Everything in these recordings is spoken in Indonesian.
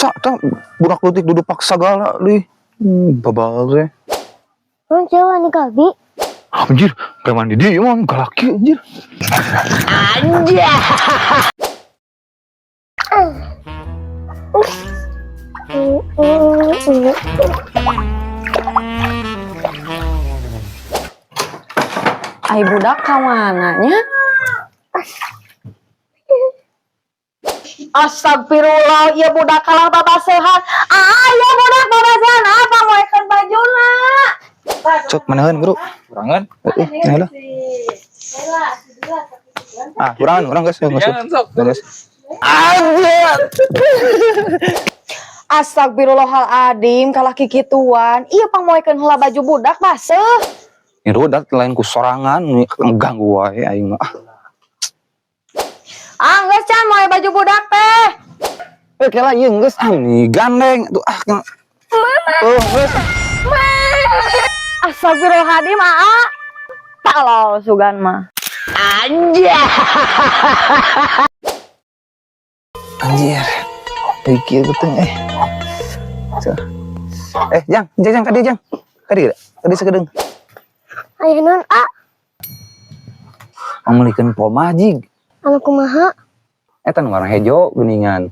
Paksa tah budak leutik duduk paksa gala deui. Babal teh. Orang Jawa nih Gabi. Anjir, preman di dieu mah galaki anjir. Ai budak ka mananya? Astagfirullah, ya budak kalah babasehan. Ya budak babasehan apa mau ikan bajuna? Cok manaheun guru. Kurangan? Ya lah. Kurangan, urang geus Jangan sok. Geus. Astagfirullahaladzim, kalah kikituan. Iya pangmoekeun heula baju budak baseuh. Ngirudat lain ku sorangan ngeganggu wae aing mah. Geus can moe baju budak teh. Kela ieu geus nih gandeng tuh kena. Geus. Astagfirullahaladzim, Talo sugan mah. Anjir. Iki betul Jang kadi Jang. Kadi sagedeung. Aya non Pamulikeun poe majig. anu kumaha? Eta nu warna hejo geuningan.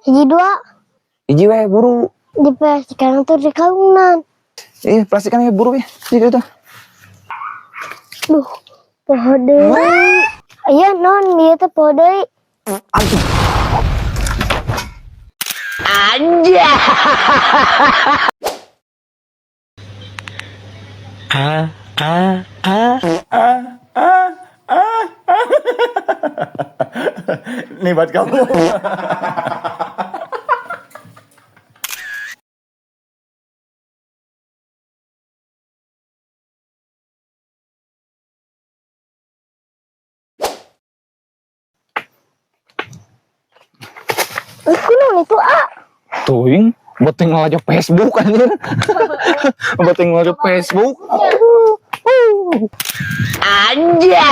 Hiji dua Hiji we buru. dipastikan tuh di kalungan. Plastikan we buru we. Jadi itu. Duh, poho deui. Aya non ieu teh poho deui. Anjir. Nih buat kamu. Kunaon itu Tuing, beuting ngelajak Facebook anjir. Beuting ngelajak Facebook. Anjir.